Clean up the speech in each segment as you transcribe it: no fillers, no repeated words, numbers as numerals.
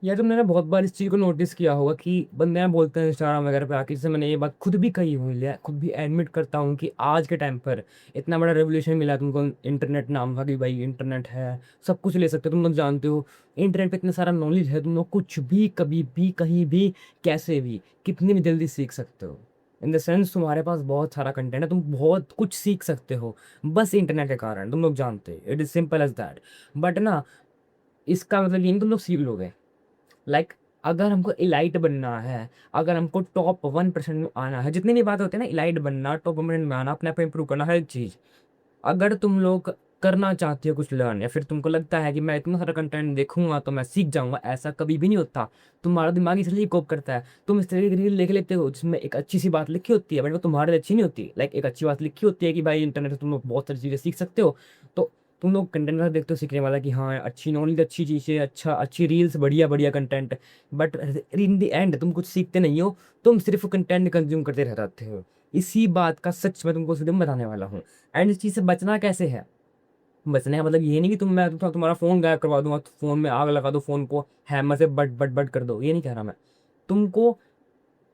यार तुमने ना बहुत बार इस चीज़ को नोटिस किया होगा कि बंदे ना बोलते हैं इंस्टाग्राम वगैरह पे आके, जैसे मैंने ये बात खुद भी कही हुई है, खुद भी एडमिट करता हूँ कि आज के टाइम पर इतना बड़ा रेवोल्यूशन मिला तुमको इंटरनेट नाम का, कि भाई इंटरनेट है, सब कुछ ले सकते हो, तुम लोग जानते हो। इंटरनेट पे इतना सारा नॉलेज है, तुम लोग कुछ भी कभी भी कहीं भी कैसे भी कितनी भी जल्दी सीख सकते हो। इन द सेंस तुम्हारे पास बहुत सारा कंटेंट है, तुम बहुत कुछ सीख सकते हो बस इंटरनेट के कारण, तुम लोग जानते हो, it is simple as that. But ना, इसका मतलब ये नहीं तुम लोग सीख लोगे। लाइक अगर हमको इलाइट बनना है, अगर हमको टॉप 1% में आना है, जितनी भी बात होती है ना, इलाइट बनना, टॉप 1% में आना, अपने आप इंप्रूव करना, हर चीज़, अगर तुम लोग करना चाहते हो कुछ लर्न, या फिर तुमको लगता है कि मैं इतना सारा कंटेंट देखूंगा तो मैं सीख जाऊंगा, ऐसा कभी भी नहीं होता। तुम्हारा दिमाग इसलिए कोप करता है, तुम इस तरह की रील लिख लेते हो जिसमें एक अच्छी सी बात लिखी होती है, बट वो तुम्हारे लिए अच्छी नहीं होती। लाइक एक अच्छी बात लिखी होती है कि भाई इंटरनेट से तुम लोग बहुत सारी चीज़ें सीख सकते हो, तो तुम लोग कंटेंट देखते हो सीखने वाला कि हाँ अच्छी नॉलेज, अच्छी चीज़ें, अच्छा अच्छी रील्स, बढ़िया बढ़िया content, but in the end तुम कुछ सीखते नहीं हो, तुम सिर्फ कंटेंट कंज्यूम करते रह जाते हो। इसी बात का सच मैं तुमको सीधे बताने वाला हूँ। एंड इस चीज़ से बचना कैसे है? बचने का मतलब ये नहीं कि तुम्हारा फ़ोन गायब करवा दूंगा, तो फ़ोन में आग लगा दो, फ़ोन को हैमर से बट बट बट कर दो, ये नहीं कह रहा मैं। तुमको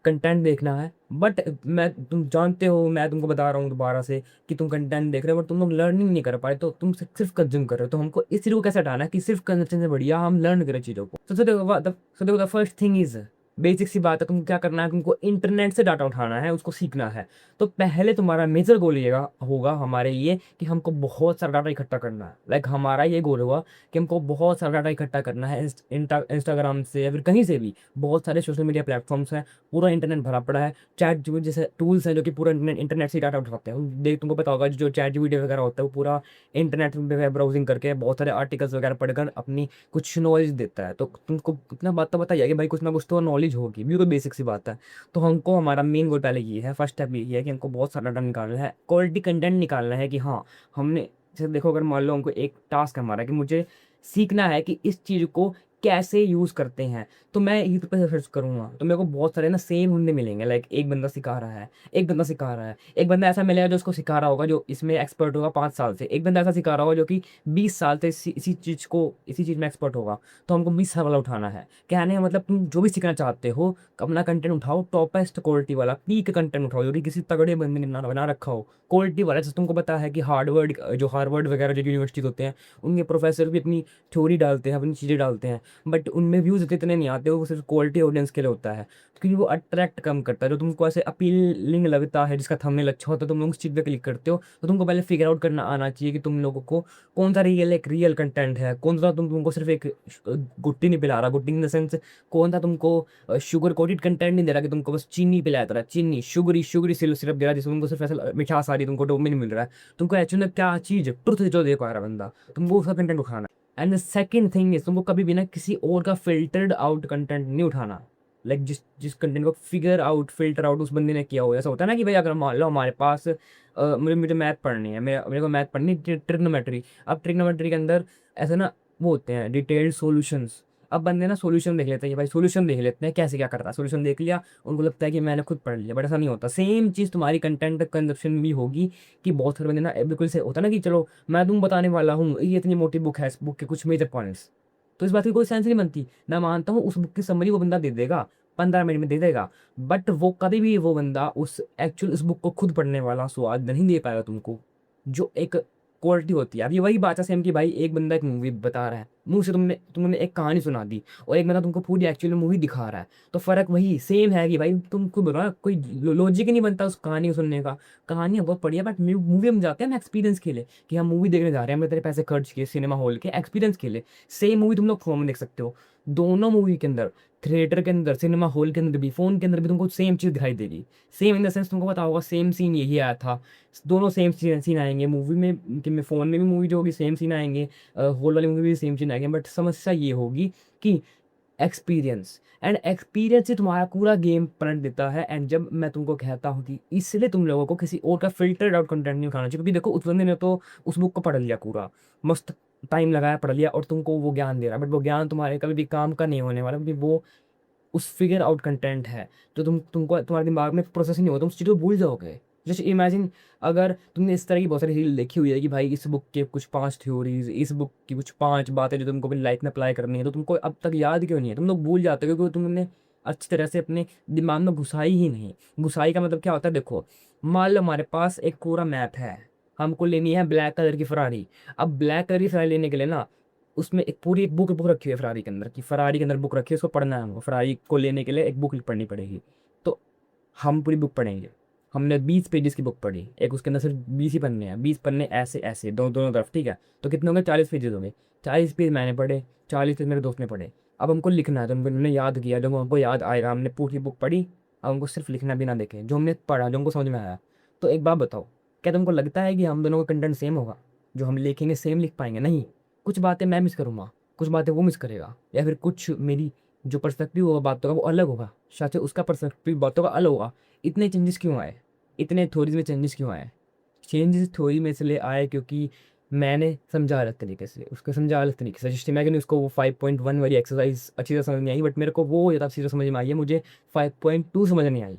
कंटेंट देखना है, बट मैं, तुम जानते हो, मैं तुमको बता रहा हूँ दोबारा से कि तुम कंटेंट देख रहे हो बट तुम लोग लर्निंग नहीं कर पाए, तो तुम सिर्फ कंज्यूम कर रहे हो। तो हमको इस चीज़ को कैसे हटाना है कि सिर्फ कंजप्शन से बढ़िया हम लर्न करें चीज़ों को। तो देखो the first thing is, basic सी बात है, तुमको क्या करना है, तुमको इंटरनेट से डाटा उठाना है, उसको सीखना है। तो पहले तुम्हारा मेजर गोल ये होगा हमारे लिए कि हमको बहुत सारा डाटा इकट्ठा करना है। लाइक हमारा ये गोल होगा कि हमको बहुत सारा डाटा इकट्ठा करना है, इंस्टाग्राम से या फिर कहीं से भी। बहुत सारे सोशल मीडिया प्लेटफॉर्म्स हैं, पूरा इंटरनेट भरा पड़ा है। चैट जीपीटी जैसे टूल्स हैं जो कि पूरा इंटरनेट से डाटा उठाते हैं। देख तुमको पता होगा, जो चैट जीपीटी वगैरह होता है वो पूरा इंटरनेट पे ब्राउजिंग करके बहुत सारे आर्टिकल्स वगैरह पढ़कर अपनी कुछ नॉलेज देता है। तो तुमको इतना बात तो बताइए कि भाई कुछ ना कुछ तो नॉलेज होगी भी, कोई बेसिक सी बात है। तो हमको हमारा मेन गोल पहले ये है, फर्स्ट स्टेप ये है कि हमको बहुत सारा डाटा निकालना है, क्वालिटी कंटेंट निकालना है कि हाँ हमने, जैसे देखो अगर मान लो हमको एक टास्क है हमारा कि मुझे सीखना है कि इस चीज़ को कैसे यूज़ करते हैं, तो मैं यूट्यूब पे सर्च करूँगा तो मेरे को बहुत सारे ना सेम बंदे मिलेंगे। लाइक एक बंदा सिखा रहा है, एक बंदा सिखा रहा है, एक बंदा ऐसा मिलेगा जो उसको सिखा रहा होगा, जो इसमें एक्सपर्ट होगा 5 साल से, एक बंदा ऐसा सिखा रहा होगा जो कि 20 साल से इसी चीज़ में एक्सपर्ट होगा। तो हमको 20 साल वाला उठाना है। कहने का मतलब तुम जो भी सीखना चाहते हो, अपना कंटेंट उठाओ, टॉपेस्ट क्वालिटी वाला पीक कंटेंट उठाओ, जो कि किसी तगड़े बंदे ने बना रखा हो, क्वालिटी वाला। जैसे तुमको पता है कि हार्वर्ड वगैरह जो यूनिवर्सिटीज होते हैं, उनके प्रोफेसर भी अपनी थ्योरी डालते हैं, अपनी चीज़ें डालते हैं, बट उनमें व्यूज़ इतने नहीं आते, वो सिर्फ क्वालिटी ऑडियंस के लिए होता है, क्योंकि वो अट्रैक्ट कम करता है। जो तुमको ऐसे अपीलिंग लगता है, जिसका थंबनेल अच्छा होता है, तुम लोग उस चीज़ पे क्लिक करते हो। तो तुमको पहले फिगर आउट करना आना चाहिए कि तुम लोगों को कौन सा रियल कंटेंट है, कौन सा तुमको सिर्फ एक गुट्टी नहीं पिला रहा, गुट्टी इन द सेंस, कौन सा तुमको शुगर कोटेड कंटेंट नहीं दे रहा कि तुमको बस चीनी पिलाया रहा है, चीनी शुगरी शुगरी सिरप दे रहा है जिसमें तुमको सिर्फ ऐसा मिठास आ रही है, तुमको डोपामिन मिल रहा है। तुमको एक्चुअली में क्या चीज़ ट्रुथ जो दे पा रहा है बंदा, तुमको उसका कंटेंट उठाना। And the second thing is, तुमको कभी भी ना किसी और का फिल्टर्ड आउट कंटेंट नहीं उठाना। लाइक जिस जिस कंटेंट को फिगर आउट, फिल्टर आउट उस बंदे ने किया हो। ऐसा होता है ना कि भाई अगर मान लो हमारे पास मुझे मुझे मैथ पढ़नी है, मेरे को मैथ पढ़नी ट्रिग्नोमेट्री। अब ट्रिग्नोमेट्री के अंदर ऐसे ना वो होते हैं डिटेल्ड सॉल्यूशंस। अब बंदे ना सॉल्यूशन देख लेते हैं कि भाई सॉल्यूशन देख लेते हैं कैसे क्या करता है, सॉल्यूशन देख लिया, उनको लगता है कि मैंने खुद पढ़ लिया, बट ऐसा नहीं होता। सेम चीज़ तुम्हारी कंटेंट कंजप्शन में भी होगी कि बहुत सारे बंदे ना बिल्कुल से होता है ना कि चलो मैं तुम बताने वाला हूँ, ये इतनी मोटी बुक है, इस बुक के कुछ मेजर पॉइंट्स, तो इस बात की कोई सेंस नहीं बनती। मैं मानता हूँ उस बुक की समरी वो बंदा दे देगा, 15 मिनट में दे देगा, बट वो कभी भी वो बंदा उस बुक को खुद पढ़ने वाला स्वाद नहीं दे पाएगा तुमको, जो एक क्वालिटी होती है। अब ये वही बात है सेम कि भाई एक बंदा एक मूवी बता रहा है, मुंह से तुमने एक कहानी सुना दी, और एक बंदा तुमको पूरी एक्चुअल मूवी दिखा रहा है, तो फर्क वही सेम है कि भाई तुमको बोला कोई लॉजिक ही नहीं बनता उस कहानी को सुनने का। कहानी बहुत बढ़िया, बट मूवी हम जाते हैं हम एक्सपीरियंस के लिए, कि हम मूवी देखने जा रहे हैं, हमने तेरे पैसे खर्च किए सिनेमा हॉल के एक्सपीरियंस के लिए। सेम मूवी तुम लोग फोन में देख सकते हो, दोनों मूवी के अंदर, थिएटर के अंदर, सिनेमा हॉल के अंदर भी, फोन के अंदर भी तुमको सेम चीज़ दिखाई देगी। सेम इन द सेंस तुमको पता होगा सेम सीन यही आया था, दोनों सेम सीन आएंगे मूवी में, कि में फ़ोन में भी मूवी जो होगी सेम सीन आएंगे, हॉल वाली मूवी भी सेम सीन आएंगे, बट समस्या ये होगी कि एक्सपीरियंस, एंड एक्सपीरियंस ही तुम्हारा पूरा गेम पलट देता है। एंड जब मैं तुमको कहता हूँ कि इसलिए तुम लोगों को किसी और का फिल्टर्ड आउट कंटेंट नहीं उठाना चाहिए, क्योंकि देखो उस बंदे ने तो उस बुक को पढ़ लिया पूरा, मस्त टाइम लगाया, पढ़ लिया, और तुमको वो ज्ञान दे रहा है, बट वो ज्ञान तुम्हारे कभी भी काम का नहीं होने वाला, क्योंकि वो उस फिगर आउट कंटेंट है जो तुमको तुम्हारे दिमाग में प्रोसेस ही नहीं होगा, तुम उस चीज़ को भूल जाओगे। जस्ट इमेजिन, अगर तुमने इस तरह की बहुत सारी रील देखी हुई है कि भाई इस बुक के कुछ 5 थ्योरीज़, इस बुक की कुछ 5 बातें जो तुमको अपनी लाइफ में अप्लाई करनी है, तो तुमको अब तक याद क्यों नहीं है? तुम लोग भूल जाते हो क्योंकि तुमने अच्छी तरह से अपने दिमाग में घुसाई ही नहीं। घुसाई का मतलब क्या होता है? देखो, मान लो हमारे पास एक पूरा मैप है, हमको लेनी है ब्लैक कलर की फ़ेरारी। अब ब्लैक कलर की फ़ेरारी लेने के लिए ना, उसमें एक पूरी एक बुक रखी हुई है फ़ेरारी के अंदर, कि फ़ेरारी के अंदर बुक रखी है, उसको पढ़ना है हमको। फ़ेरारी को लेने के लिए एक बुक पढ़नी पड़ेगी। तो हम पूरी बुक पढ़ेंगे। हमने 20 पेजेस की बुक पढ़ी, एक उसके अंदर सिर्फ 20 ही पन्ने हैं, 20 पन्ने ऐसे ऐसे दोनों तरफ, ठीक है? तो कितने होंगे? 40 पेजेस हो गए। 40 पेज मैंने पढ़े, 40 पेज मेरे दोस्त ने पढ़े। अब हमको लिखना है, तो हमने याद किया, जब हमको याद आएगा, हमने पूरी बुक पढ़ी, अब हमको सिर्फ लिखना भी ना देखे जो हमने पढ़ा, जो हमको समझ में आया। तो एक बात बताओ, क्या तुमको लगता है कि हम दोनों का कंटेंट सेम होगा? जो हम लिखेंगे सेम लिख पाएंगे? नहीं। कुछ बातें मैं मिस करूँगा, कुछ बातें वो मिस करेगा, या फिर कुछ मेरी जो पर्सपेक्टिव होगा बातों का वो अलग होगा, शायद से उसका पर्सपेक्टिव बातों का अलग होगा। इतने चेंजेस क्यों आए? इतने थ्योरीज़ में चेंजेस क्यों आए? चेंजेस थ्योरी में इसलिए आए क्योंकि मैंने समझा अलग तरीके से, उसको समझा अलग तरीके से। जैसे मैं उसको वो 5.1 वाली एक्सरसाइज अच्छी तरह समझ में आई, बट मेरे को वो ज़्यादा अच्छी तरह समझ में आई है, मुझे 5.2 समझ नहीं आई।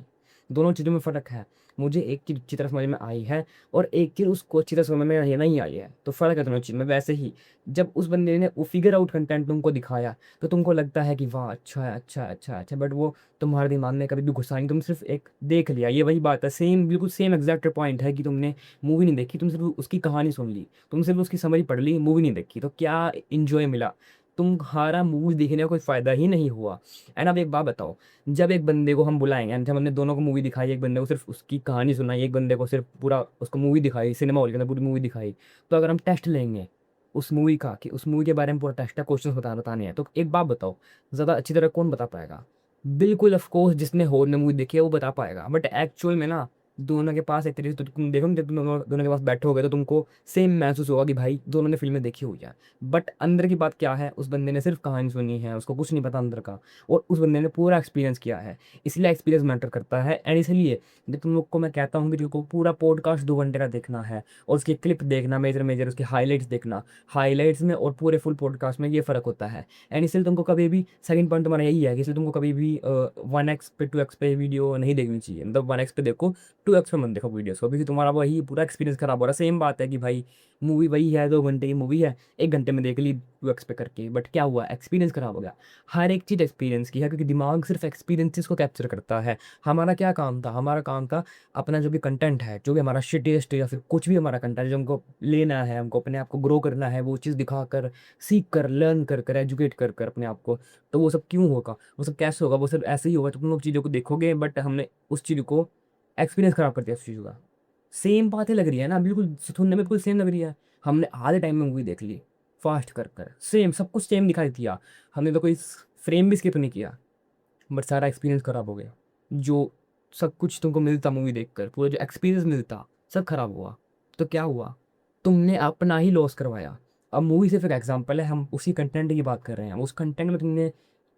दोनों चीज़ों में फ़र्क है। मुझे एक चीज़ अच्छी तरह समझ में आई है और एक चीज़ उसको अच्छी तरह समझ में नहीं आई है, तो फ़र्क है दोनों चीज़ में। वैसे ही जब उस बंदे ने वो फिगर आउट कंटेंट तुमको दिखाया, तो तुमको लगता है कि वाह! अच्छा है, अच्छा है, अच्छा है, अच्छा, बट वो तुम्हारे दिमाग में कभी भी घुसा नहीं। तुम सिर्फ़ एक देख लिया, ये वही बात है, सेम बिल्कुल सेम एग्ज़ैक्ट पॉइंट है कि तुमने मूवी नहीं देखी, तुम सिर्फ़ उसकी कहानी सुन ली, तुम सिर्फ़ उसकी समरी पढ़ ली, मूवी नहीं देखी, तो क्या एन्जॉय मिला? तुम्हारा मूवी देखने का कोई फ़ायदा ही नहीं हुआ। एंड अब एक बात बताओ, जब एक बंदे को हम बुलाएँगे एंड जब हमने दोनों को मूवी दिखाई, एक बंदे को सिर्फ़ उसकी कहानी सुनाई, एक बंदे को सिर्फ़ पूरा उसको मूवी दिखाई, सिनेमा हॉल के अंदर पूरी मूवी दिखाई, तो अगर हम टेस्ट लेंगे उस मूवी का कि उस मूवी के बारे में पूरा टेस्ट है, क्वेश्चंस बताने हैं, तो एक बात बताओ, ज़्यादा अच्छी तरह कौन बता पाएगा? बिल्कुल ऑफ़ कोर्स जिसने हॉल में मूवी देखी है वो बता पाएगा, बट एक्चुअल में ना दोनों के पास एक तरीके से, तो तुम देखोगे जब तुम दोनों दोनों के पास बैठोगे तो तुमको सेम महसूस होगा कि भाई दोनों ने फ़िल्में देखी हुई है। बट अंदर की बात क्या है, उस बंदे ने सिर्फ़ कहानी सुनी है, उसको कुछ नहीं पता अंदर का, और उस बंदे ने पूरा एक्सपीरियंस किया है। इसलिए एक्सपीरियंस मैटर करता है, एंड इसलिए जब तुम लोग को मैं कहता हूँ कि तुमको पूरा पॉडकास्ट 2 घंटे का देखना है और उसकी क्लिप देखना, मेजर उसके हाइलाइट्स देखना। हाइलाइट्स में और पूरे फुल पॉडकास्ट में ये फ़र्क होता है। एंड इसलिए तुमको कभी भी सेकंड पॉइंट तुम्हारा यही है कि इसलिए तुमको कभी भी 1x पे 2x पे वीडियो नहीं देखनी चाहिए। मतलब 1x पे देखो, 2x पे मत देखो वीडियोज़ को, क्योंकि तुम्हारा वही पूरा एक्सपीरियंस खराब हो रहा है। सेम बात है कि भाई मूवी वही है, 2 घंटे की मूवी है, 1 घंटे में देख ली 2x पे करके, बट क्या हुआ? एक्सपीरियंस खराब हो गया। हर एक चीज़ एक्सपीरियंस की है, क्योंकि दिमाग सिर्फ़ एक्सपीरियंसेस को कैप्चर करता है। हमारा क्या काम था? हमारा काम था अपना जो भी कंटेंट है, जो भी हमारा शिटेस्ट या फिर कुछ भी हमारा कंटेंट है जो हमको लेना है, हमको अपने आप को ग्रो करना है, वो चीज़ दिखाकर, सीख कर, लर्न कर, एजुकेट कर अपने आप को। तो वो सब क्यों होगा? वो सब कैसे होगा? वो सब ऐसे ही होगा जब तुम लोग चीज़ों को देखोगे, बट हमने उस चीज़ को एक्सपीरियंस खराब कर दिया उस चीज़ का। सेम बातें लग रही है ना, बिल्कुल सुनने में बिल्कुल सेम लग रही है। हमने आधे टाइम में मूवी देख ली, फ़ास्ट कर, सेम सब कुछ सेम दिखाई दिया। हमने तो कोई फ्रेम भी स्किप नहीं किया, बट सारा एक्सपीरियंस खराब हो गया। जो सब कुछ तुमको मिलता मूवी देखकर, पूरा जो एक्सपीरियंस मिलता, सब खराब हुआ। तो क्या हुआ? तुमने अपना ही लॉस करवाया। अब मूवी सिर्फ़ एक एग्ज़ाम्पल है, हम उसी कंटेंट की बात कर रहे हैं। उस कंटेंट में तुमने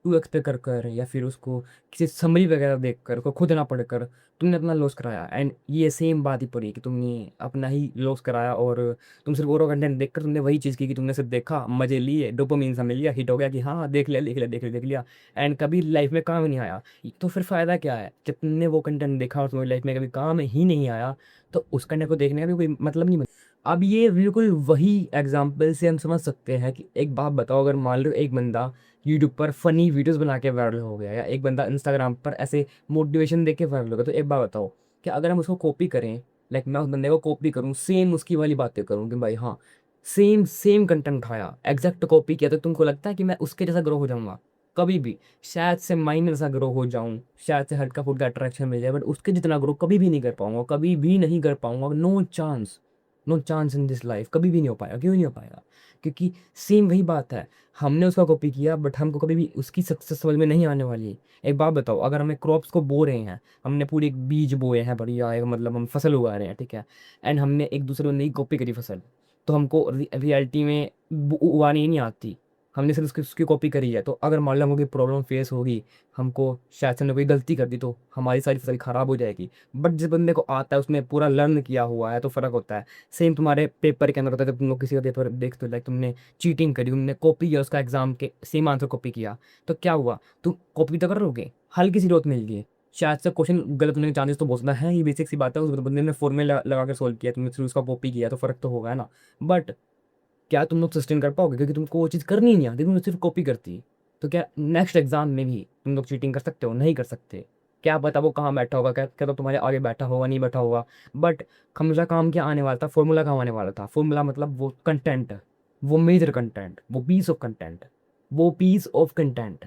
2x पे कर या फिर उसको किसी समरी वगैरह देखकर, को खुद ना पढ़कर तुमने अपना लॉस कराया। एंड ये सेम बात ही पड़ी कि तुमने अपना ही लॉस कराया, और तुम सिर्फ़ और कंटेंट देखकर तुमने वही चीज़ की कि तुमने सिर्फ़ देखा, मज़े लिए, डोपामाइन सा मिल गया, हिट हो गया कि हाँ, देख लिया, देख लिया, देख लिया, देख लिया, एंड कभी लाइफ़ में काम ही नहीं आया। तो फिर फ़ायदा क्या है? जब तुमने वो कंटेंट देखा और तुम्हारी लाइफ़ में कभी काम ही नहीं आया, तो उस कंटेंट को देखने का भी कोई मतलब नहीं बन। अब ये बिल्कुल वही एग्ज़ाम्पल से हम समझ सकते हैं कि एक बात बताओ, अगर मान लो एक बंदा यूट्यूब पर फ़नी वीडियोज़ बना के वायरल हो गया, या एक बंदा इंस्टाग्राम पर ऐसे मोटिवेशन देके वायरल हो गया, तो एक बात बताओ, कि अगर हम उसको कॉपी करें, लाइक मैं उस बंदे को कॉपी करूँ, सेम उसकी वाली बातें करूँ कि भाई हाँ, सेम कंटेंट उठाया, एग्ज़ैक्ट कॉपी किया, तो तुमको लगता है कि मैं उसके जैसा ग्रो हो जाऊँगा? कभी भी। शायद से माइनर सा ग्रो हो जाऊँ, शायद से हल्का-फुल्का अट्रैक्शन मिल जाए, बट उसके जितना ग्रो कभी भी नहीं कर पाऊँगा, कभी भी नहीं कर पाऊँगा, no chance. No chance in this life, कभी भी नहीं हो पाएगा। क्यों नहीं हो पाएगा? क्योंकि सेम वही बात है, हमने उसका कॉपी किया, बट हमको कभी भी उसकी सक्सेस समझ में नहीं आने वाली है। एक बात बताओ, अगर हमें क्रॉप्स को बो रहे हैं, हमने पूरे एक बीज बोए हैं बढ़िया, एक मतलब हम फसल उगा रहे हैं, ठीक है? एंड हमने एक दूसरे को नहीं कॉपी करी फसल, तो हमको रियलिटी में उगानी ही नहीं आती। हमने सिर्फ उसकी उसकी कॉपी करी है, तो अगर मान लो हमको कोई प्रॉब्लम फेस होगी, हमको शायद से हमने कोई गलती कर दी, तो हमारी सारी फसल खराब हो जाएगी। बट जिस बंदे को आता है, उसने पूरा लर्न किया हुआ है, तो फ़र्क होता है। सेम तुम्हारे पेपर के अंदर होता है, जब तुम लोग किसी का पेपर देखते हो, लाइक तुमने चीटिंग करी, तुमने कॉपी किया उसका एग्ज़ाम के सेम आंसर कॉपी किया, तो क्या हुआ? तुम कॉपी तो कर लोगे, हल्की सी ग्रोथ मिल गई, शायद से क्वेश्चन गलत होने के चांसेस तो बहुत ज़्यादा हैं, ये बेसिक सी बात है, उस बंदे ने फॉर्मूला लगा के सॉल्व किया, तुमने फिर उसका कॉपी किया तो फ़र्क तो होगा है ना। बट क्या तुम लोग सस्टेन कर पाओगे, क्योंकि तुमको वो चीज़ करनी ही नहीं आती, तुमने सिर्फ कॉपी करती। तो क्या नेक्स्ट एग्जाम में भी तुम लोग चीटिंग कर सकते हो? नहीं कर सकते। क्या पता वो कहाँ बैठा होगा, क्या क्या तो तुम्हारे आगे बैठा होगा, नहीं बैठा होगा। बट हमेशा काम क्या आने वाला था, फॉर्मूला काम आने वाला था। फॉर्मूला मतलब वो कंटेंट, वो मेजर कंटेंट, वो पीस ऑफ कंटेंट, वो पीस ऑफ कंटेंट,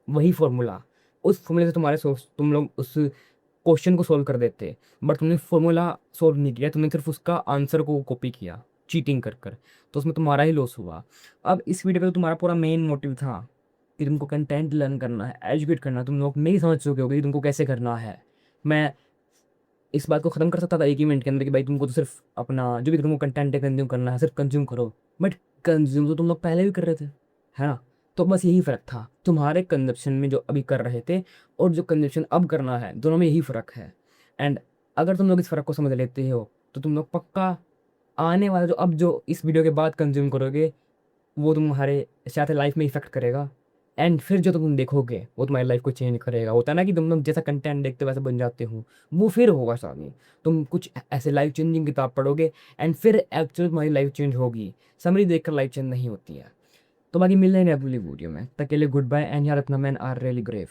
वही फॉर्मूला। उस फॉर्मूले से तुम्हारे सोच तुम लोग उस क्वेश्चन को सोल्व कर देते। बट तुमने फॉर्मूला सोल्व नहीं किया, तुमने सिर्फ उसका आंसर को कॉपी किया चीटिंग कर कर। तो उसमें तुम्हारा ही लॉस हुआ। अब इस वीडियो पे तो तुम्हारा पूरा मेन मोटिव था कि तुमको कंटेंट लर्न करना है, एजुकेट करना है। तुम लोग नहीं समझ चुके होगे कि तुमको कैसे करना है। मैं इस बात को ख़त्म कर सकता था एक ही मिनट के अंदर कि भाई तुमको तो सिर्फ अपना जो भी तुमको कंटेंट है कंज्यूम करना है, सिर्फ कंज्यूम करो। बट कंज्यूम तो तुम लोग पहले भी कर रहे थे, है ना। तो बस यही फ़र्क था तुम्हारे कंजप्शन में जो अभी कर रहे थे और जो कंजप्शन अब करना है, दोनों में यही फ़र्क है। एंड अगर तुम लोग इस फ़र्क को समझ लेते हो तो तुम लोग पक्का आने वाला जो अब जो इस वीडियो के बाद कंज्यूम करोगे वो तुम्हारे शायद लाइफ में इफ़ेक्ट करेगा। एंड फिर जो तुम देखोगे वो तुम्हारी लाइफ को चेंज करेगा। होता है ना कि तुम लोग जैसा कंटेंट देखते हो वैसे बन जाते हो, वो फिर होगा सामने। तुम कुछ ऐसे लाइफ चेंजिंग किताब पढ़ोगे एंड फिर एक्चुअल तुम्हारी लाइफ चेंज होगी। समरी देखकर लाइफ चेंज नहीं होती है। तो बाकी मिल रहे हैं अगली वीडियो में, तक के लिए गुड बाय। एंड यार अपना मैन आर रियली ग्रेव।